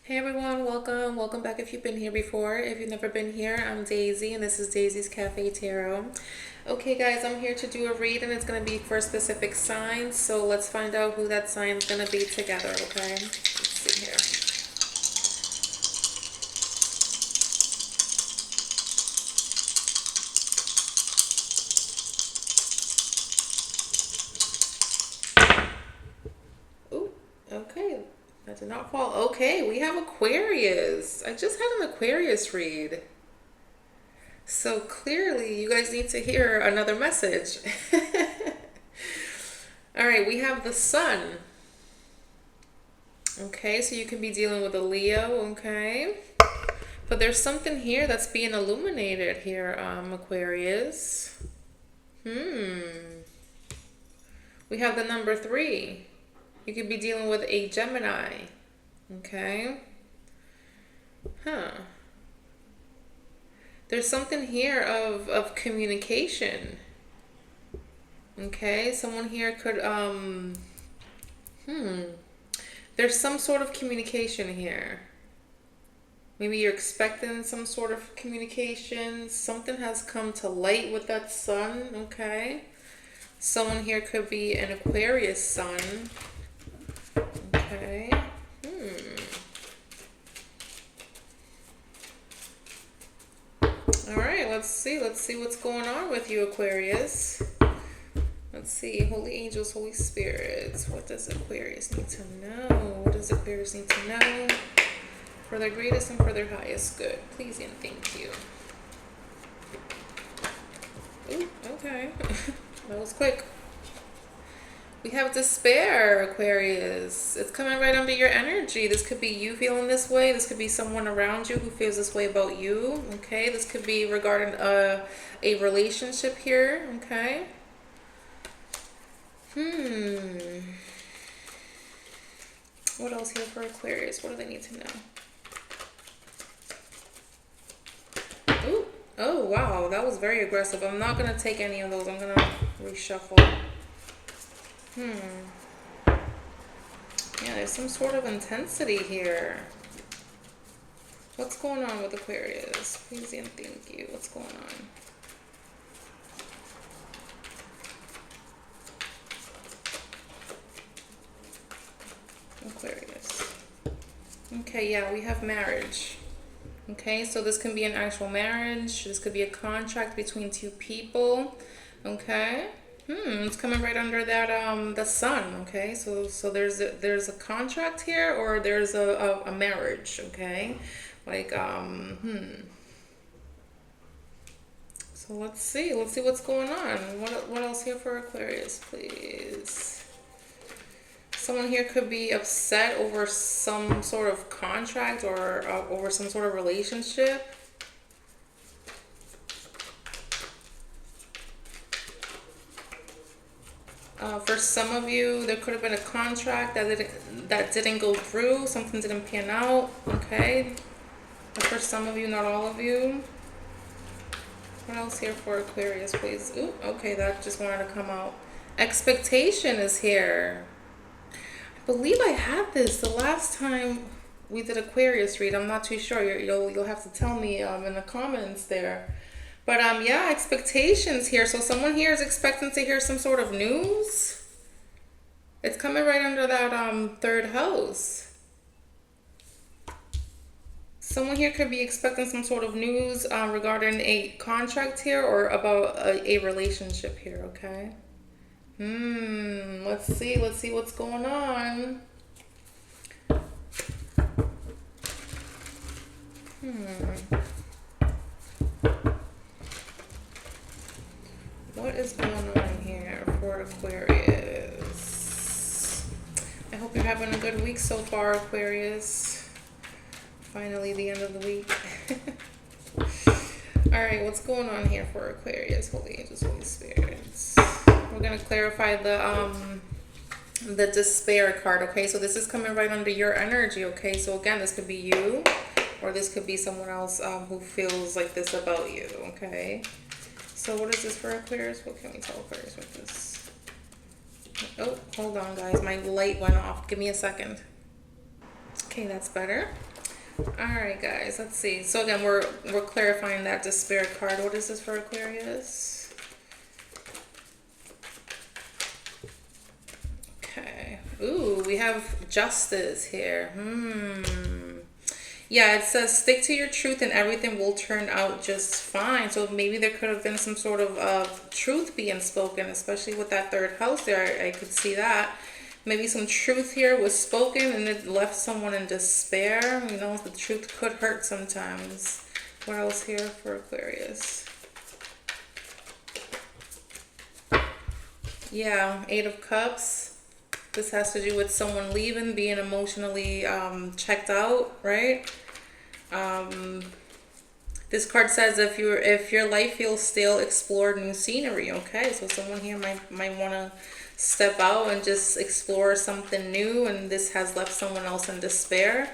Hey everyone, welcome back if you've been here before. If you've never been here, I'm Daisy and this is Daisy's Cafe Tarot. Okay guys, I'm here to do a read and it's going to be for a specific sign, so let's find out who that sign is going to be together, okay? Let's see here. Ooh, okay, that did not fall. Okay, we have Aquarius. I just had an Aquarius read. So clearly you guys need to hear another message. All right, we have the sun. Okay, so you can be dealing with a Leo, okay? But there's something here that's being illuminated here, Aquarius. We have the number 3. You could be dealing with a Gemini, okay? Huh. There's something here of communication. Okay, someone here could, there's some sort of communication here. Maybe you're expecting some sort of communication. Something has come to light with that sun, okay? Someone here could be an Aquarius sun. Okay. All right, let's see. Let's see what's going on with you, Aquarius. Let's see. Holy angels, Holy spirits. What does Aquarius need to know? What does Aquarius need to know? For their greatest and for their highest good. Please and thank you. Ooh, okay. That was quick. We have despair, Aquarius. It's coming right under your energy. This could be you feeling this way. This could be someone around you who feels this way about you. Okay, this could be regarding a relationship here. Okay. What else here for Aquarius? What do they need to know? Ooh. Oh, wow. That was very aggressive. I'm not going to take any of those. I'm going to reshuffle. Yeah, there's some sort of intensity here. What's going on with Aquarius? Please and thank you. What's going on? Aquarius. Okay, yeah, we have marriage. Okay, so this can be an actual marriage. This could be a contract between two people. Okay. It's coming right under that the sun. Okay, so there's a contract here, or there's a marriage. Okay, like So let's see what's going on. What else here for Aquarius, please? Someone here could be upset over some sort of contract or over some sort of relationship. For some of you, there could have been a contract that didn't go through. Something didn't pan out. Okay. But for some of you, not all of you. What else here for Aquarius, please? Ooh, okay, that just wanted to come out. Expectation is here. I believe I had this the last time we did Aquarius read. I'm not too sure. You'll have to tell me in the comments there. But yeah, expectations here. So someone here is expecting to hear some sort of news. It's coming right under that third house. Someone here could be expecting some sort of news regarding a contract here or about a relationship here, okay? Let's see what's going on. What is going on here for Aquarius? I hope you're having a good week so far, Aquarius. Finally, the end of the week. All right, what's going on here for Aquarius? Holy angels, Holy spirits. We're gonna clarify the despair card. Okay, so this is coming right under your energy. Okay, so again, this could be you, or this could be someone else who feels like this about you. Okay. So what is this for Aquarius? What can we tell Aquarius with this? Oh, hold on, guys. My light went off. Give me a second. Okay, that's better. All right, guys, let's see. So again, we're clarifying that despair card. What is this for Aquarius? Okay. Ooh, we have justice here. Yeah, it says stick to your truth and everything will turn out just fine. So maybe there could have been some sort of truth being spoken, especially with that third house there. I could see that. Maybe some truth here was spoken and it left someone in despair. You know, the truth could hurt sometimes. What else here for Aquarius? Yeah, Eight of Cups. This has to do with someone leaving, being emotionally checked out, right? This card says if your life feels stale, explore new scenery. Okay, so someone here might want to step out and just explore something new, and this has left someone else in despair.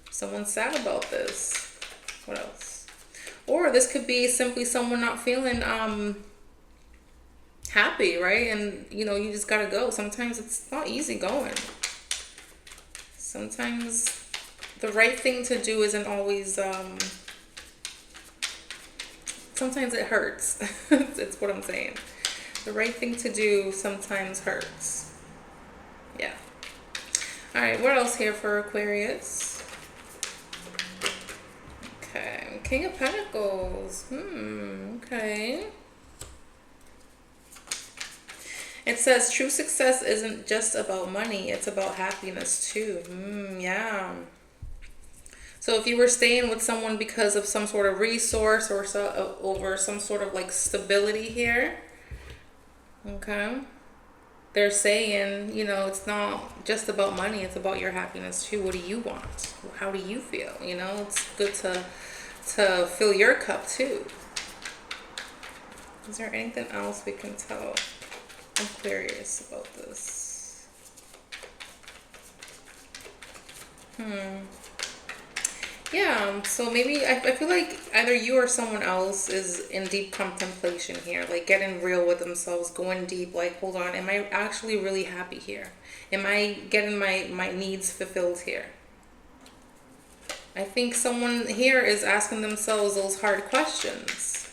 Someone's sad about this. What else? Or this could be simply someone not feeling happy, right? And you know, you just gotta go. Sometimes it's not easy going. Sometimes the right thing to do isn't always sometimes it hurts. It's what I'm saying. The right thing to do sometimes hurts. Yeah. All right, what else here for Aquarius? Okay, King of Pentacles. Okay. It says true success isn't just about money, it's about happiness too. Yeah. So if you were staying with someone because of some sort of resource or over some sort of like stability here, okay, they're saying, you know, it's not just about money, it's about your happiness too. What do you want? How do you feel? You know, it's good to fill your cup too. Is there anything else we can tell Aquarius about this? Yeah, so maybe I feel like either you or someone else is in deep contemplation here, like getting real with themselves, going deep, like, hold on, am I actually really happy here? Am I getting my needs fulfilled here? I think someone here is asking themselves those hard questions.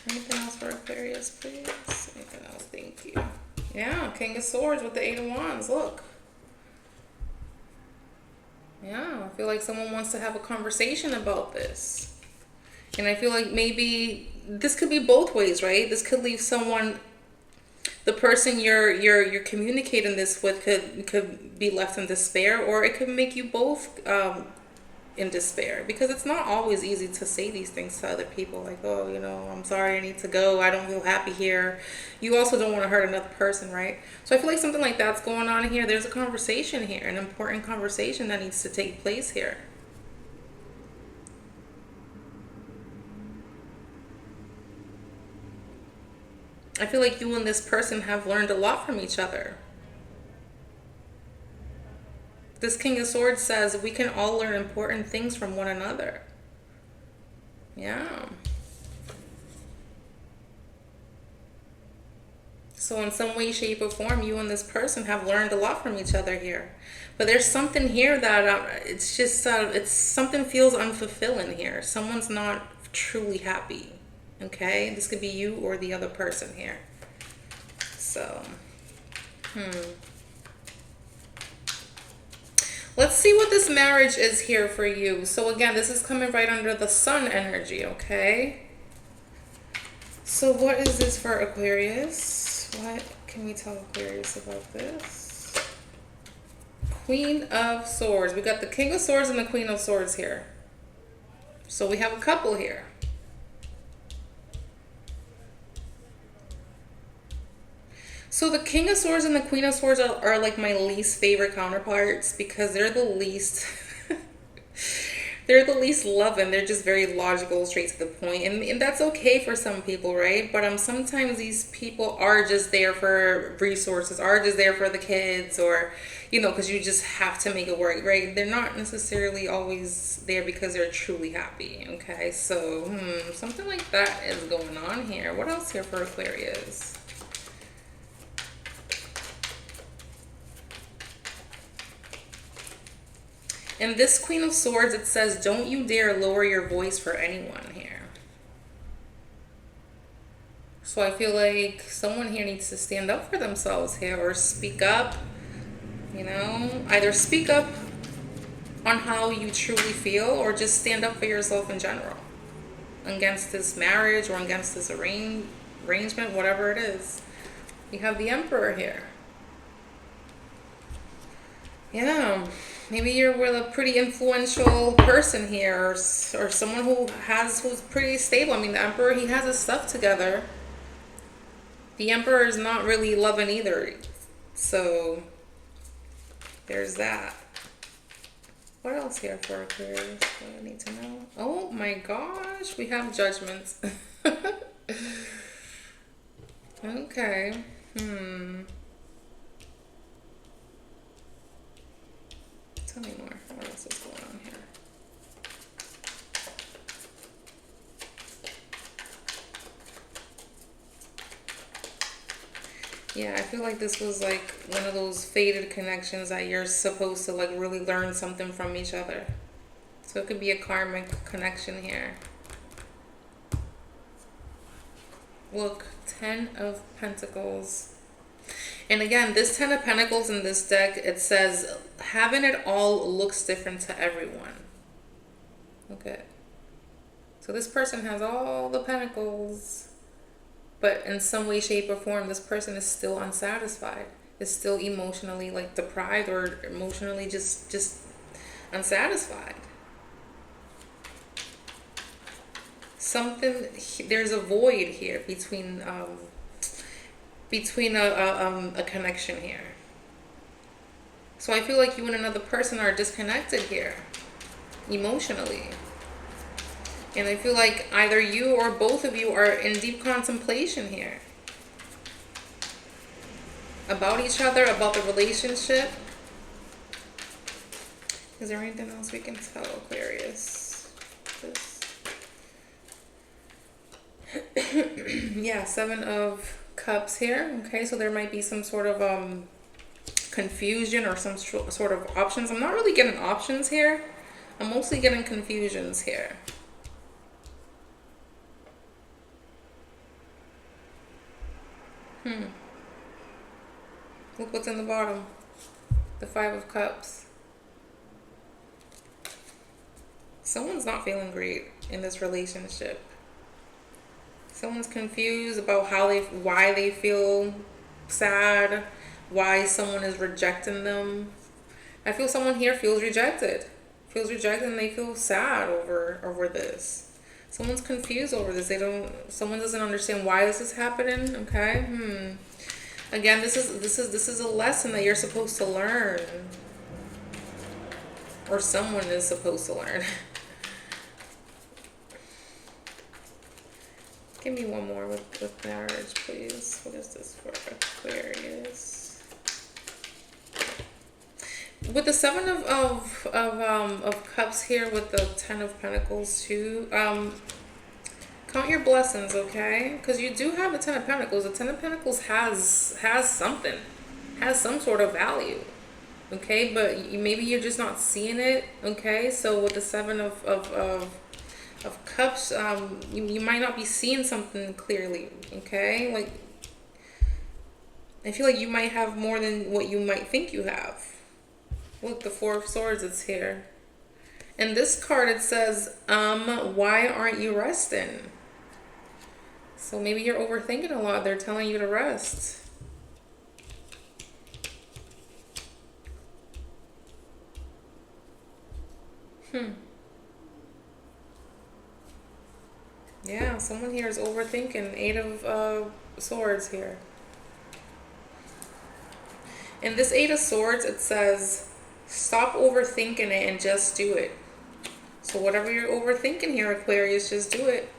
Anything else for Aquarius, please? Anything else? Thank you. Yeah, King of Swords with the Eight of Wands, look. Yeah, I feel like someone wants to have a conversation about this. And I feel like maybe this could be both ways, right? This could leave someone, the person you're communicating this with could be left in despair, or it could make you both in despair, because it's not always easy to say these things to other people, like, oh, you know, I'm sorry, I need to go, I don't feel happy here. You also don't want to hurt another person, right? So I feel like something like that's going on here. There's a conversation here, an important conversation that needs to take place here. I feel like you and this person have learned a lot from each other. This King of Swords says we can all learn important things from one another. Yeah. So in some way, shape, or form, you and this person have learned a lot from each other here. But there's something here that it's just, it's something feels unfulfilling here. Someone's not truly happy. Okay? This could be you or the other person here. So, let's see what this marriage is here for you. So again, this is coming right under the sun energy, okay? So what is this for Aquarius? What can we tell Aquarius about this? Queen of Swords. We got the King of Swords and the Queen of Swords here. So we have a couple here. So the King of Swords and the Queen of Swords are like my least favorite counterparts, because they're the least they're the least loving. They're just very logical, straight to the point, and that's okay for some people, right? But sometimes these people are just there for resources, are just there for the kids, or you know, because you just have to make it work, right? They're not necessarily always there because they're truly happy. Okay, so something like that is going on here. What else here for Aquarius? In this Queen of Swords, it says, don't you dare lower your voice for anyone here. So I feel like someone here needs to stand up for themselves here, or speak up, you know, either speak up on how you truly feel, or just stand up for yourself in general against this marriage or against this arrangement, whatever it is. You have the Emperor here. Yeah, maybe you're with a pretty influential person here, or someone who's pretty stable. I mean, the Emperor, he has his stuff together. The Emperor is not really loving either. So there's that. What else here for Aquarius? What do I need to know? Oh my gosh, we have Judgment. Okay. Tell me more. What else is going on here? Yeah, I feel like this was like one of those fated connections that you're supposed to like really learn something from each other. So it could be a karmic connection here. Look, 10 of Pentacles. And again, this 10 of Pentacles in this deck, it says, having it all looks different to everyone. Okay. So this person has all the Pentacles, but in some way, shape, or form, this person is still unsatisfied. Is still emotionally like deprived, or emotionally just unsatisfied. There's a void here between a connection here. So I feel like you and another person are disconnected here emotionally. And I feel like either you or both of you are in deep contemplation here about each other, about the relationship. Is there anything else we can tell Aquarius? Yeah, 7 of Cups here. Okay, so there might be some sort of confusion or some sort of options. I'm not really getting options here. I'm mostly getting confusions here. Look what's in the bottom. The 5 of Cups. Someone's not feeling great in this relationship. Someone's confused about why they feel sad, why someone is rejecting them. I feel someone here feels rejected. And they feel sad over this. Someone's confused over this. Someone doesn't understand why this is happening, okay? Again, this is a lesson that you're supposed to learn. Or someone is supposed to learn. Give me one more with marriage, please. What is this for Aquarius? With the 7 of Cups here, with the 10 of Pentacles too, count your blessings, okay? Because you do have the 10 of Pentacles. The 10 of Pentacles has something, has some sort of value, okay? But maybe you're just not seeing it, okay? So with the 7 of Cups, you might not be seeing something clearly, okay? Like, I feel like you might have more than what you might think you have. Look, the 4 of Swords, it's here. And this card, it says, why aren't you resting? So maybe you're overthinking a lot. They're telling you to rest. Yeah, someone here is overthinking. 8 of Swords here. In this 8 of Swords, it says, stop overthinking it and just do it. So whatever you're overthinking here, Aquarius, just do it.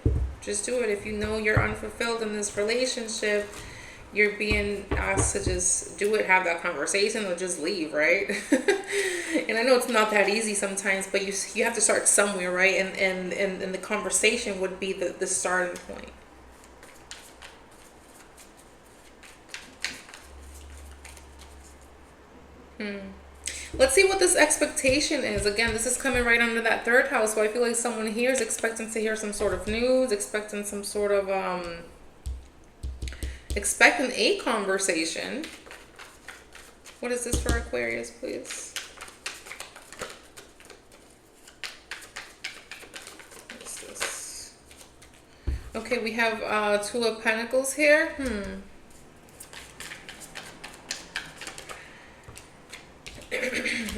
Just do it. If you know you're unfulfilled in this relationship, you're being asked to just do it, have that conversation, or just leave, right? And I know it's not that easy sometimes, but you have to start somewhere, right? And the conversation would be the starting point. Let's see what this expectation is. Again, this is coming right under that third house. So I feel like someone here is expecting to hear some sort of news, expecting some sort of, expecting a conversation. What is this for Aquarius, please? What is this? Okay, we have Two of Pentacles here.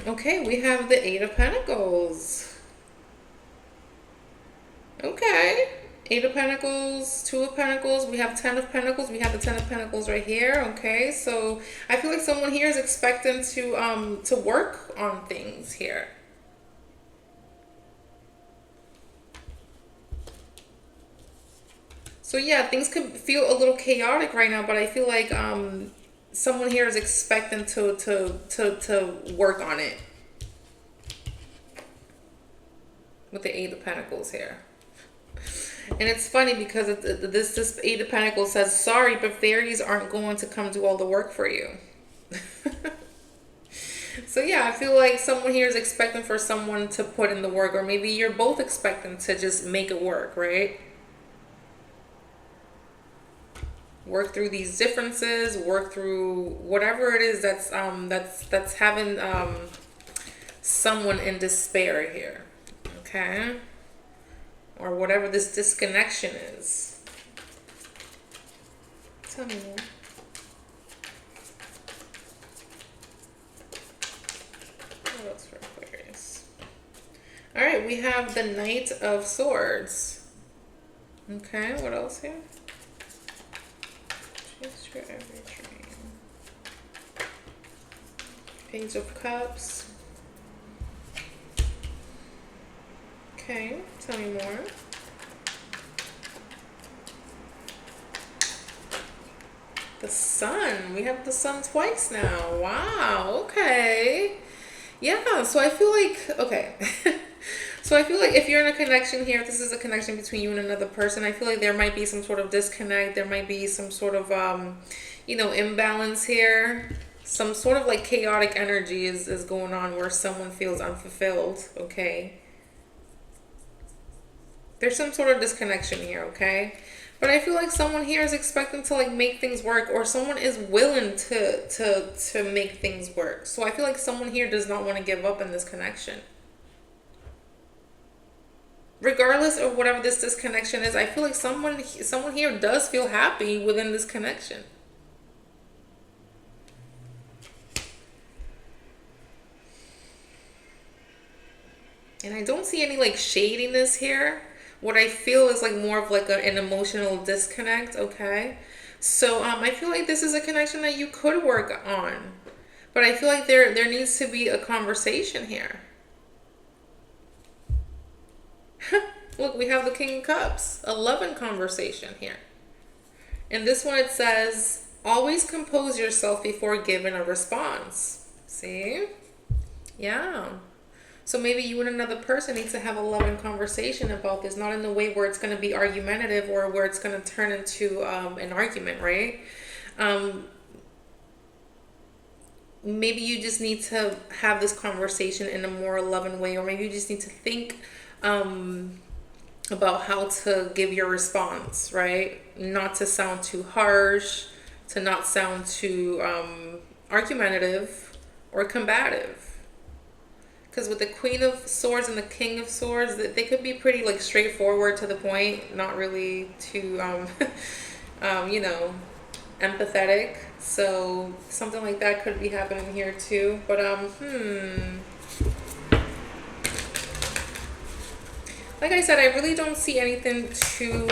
Okay, we have the Eight of Pentacles. Okay. Eight of Pentacles, Two of Pentacles, we have 10 of Pentacles, we have the 10 of Pentacles right here, okay? So I feel like someone here is expecting to work on things here. So yeah, things could feel a little chaotic right now, but I feel like someone here is expecting to work on it. With the Eight of Pentacles here. And it's funny because this Eight of Pentacles says, sorry, but fairies aren't going to come do all the work for you. So yeah, I feel like someone here is expecting for someone to put in the work, or maybe you're both expecting to just make it work, right? Work through these differences, work through whatever it is that's having someone in despair here. Okay? Or whatever this disconnection is. Tell me more. What else for Aquarius? Alright, we have the Knight of Swords. Okay, what else here? Just for every dream. Page of Cups. Okay, tell me more. The Sun. We have the Sun twice now. Wow, okay. Yeah, so I feel like, okay. So I feel like if you're in a connection here, if this is a connection between you and another person, I feel like there might be some sort of disconnect. There might be some sort of, imbalance here. Some sort of like chaotic energy is going on where someone feels unfulfilled, okay? There's some sort of disconnection here, okay? But I feel like someone here is expecting to like make things work, or someone is willing to make things work. So I feel like someone here does not want to give up in this connection. Regardless of whatever this disconnection is, I feel like someone here does feel happy within this connection. And I don't see any like shadiness here. What I feel is like more of like an emotional disconnect, okay? So I feel like this is a connection that you could work on. But I feel like there needs to be a conversation here. Look, we have the King of Cups, a loving conversation here. And this one it says, always compose yourself before giving a response. See? Yeah. So maybe you and another person need to have a loving conversation about this, not in the way where it's going to be argumentative or where it's going to turn into an argument, right? Maybe you just need to have this conversation in a more loving way, or maybe you just need to think about how to give your response, right? Not to sound too harsh, to not sound too argumentative or combative. Because with the Queen of Swords and the King of Swords, they could be pretty like straightforward to the point, not really too, empathetic. So something like that could be happening here too. But like I said, I really don't see anything too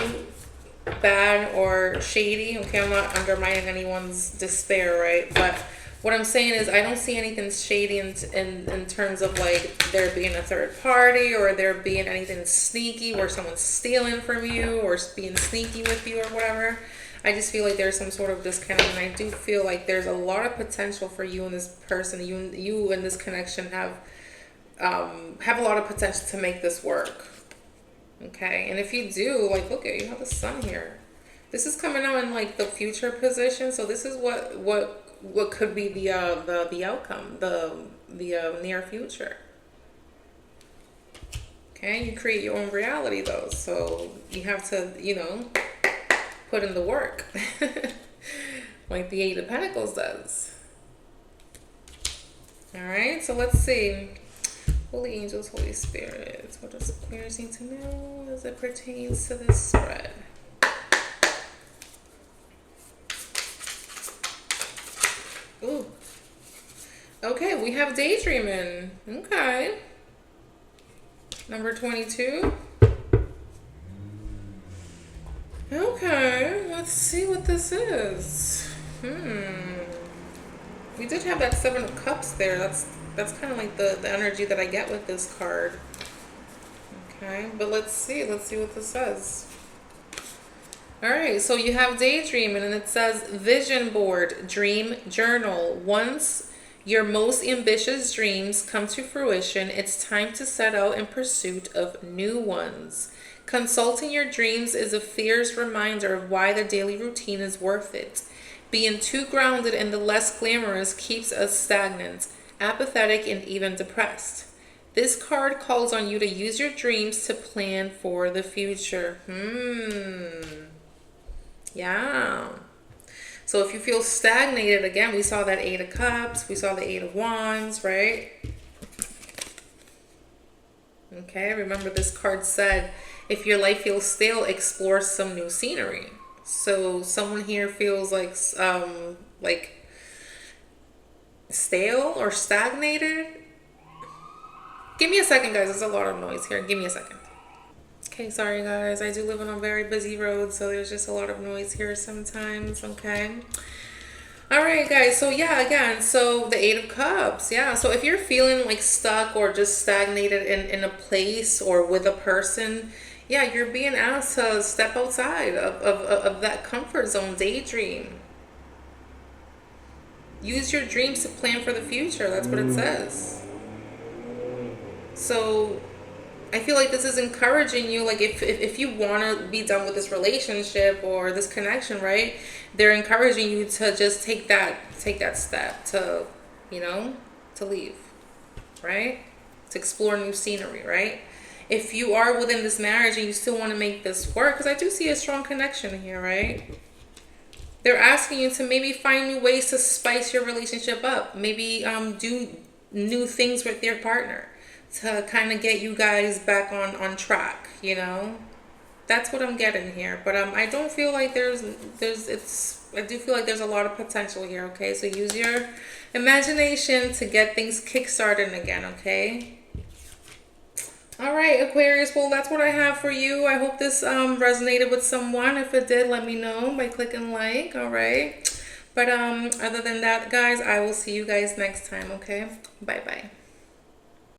bad or shady. Okay, I'm not undermining anyone's despair, right? But what I'm saying is I don't see anything shady in terms of like there being a third party, or there being anything sneaky where someone's stealing from you or being sneaky with you or whatever. I just feel like there's some sort of disconnect, and I do feel like there's a lot of potential for you and this person. You and this connection have a lot of potential to make this work. Okay, and if you do, like, look at, you have the Sun here. This is coming out in like the future position, so this is what what could be the outcome, the near future. Okay, you create your own reality though, so you have to, you know, put in the work, like the Eight of Pentacles does. All right, so let's see. Holy angels, Holy spirits, what does Aquarius need to know as it pertains to this spread? Ooh. Okay, we have daydreaming. Okay. Number 22. Okay, let's see what this is. We did have that Seven of Cups there. That's kind of like the energy that I get with this card. Okay, but let's see what this says. All right, so you have daydreaming, and it says vision board, dream journal. Once your most ambitious dreams come to fruition, it's time to set out in pursuit of new ones. Consulting your dreams is a fierce reminder of why the daily routine is worth it. Being too grounded in the less glamorous keeps us stagnant, apathetic, and even depressed. This card calls on you to use your dreams to plan for the future. Yeah. So if you feel stagnated, again, we saw that Eight of Cups, we saw the Eight of Wands, right? Okay, remember this card said, if your life feels stale, explore some new scenery. So someone here feels like stale or stagnated. Give me a second, guys. There's a lot of noise here. Give me a second. Okay, sorry guys. I do live on a very busy road, so there's just a lot of noise here sometimes. Okay. All right, guys. So yeah, again, so the Eight of Cups. Yeah. So if you're feeling like stuck or just stagnated in a place or with a person, yeah, you're being asked to step outside of that comfort zone, daydream. Use your dreams to plan for the future. That's what it says. So I feel like this is encouraging you, like if you want to be done with this relationship or this connection, right? They're encouraging you to just take that step to, you know, to leave, right? To explore new scenery, right? If you are within this marriage and you still want to make this work, because I do see a strong connection here, right? They're asking you to maybe find new ways to spice your relationship up. Maybe do new things with your partner to kind of get you guys back on track, you know? That's what I'm getting here. But I don't feel like I do feel like there's a lot of potential here, okay? So use your imagination to get things kickstarted again, okay? All right, Aquarius, well, that's what I have for you. I hope this resonated with someone. If it did, let me know by clicking like, all right? But other than that, guys, I will see you guys next time, okay? Bye-bye.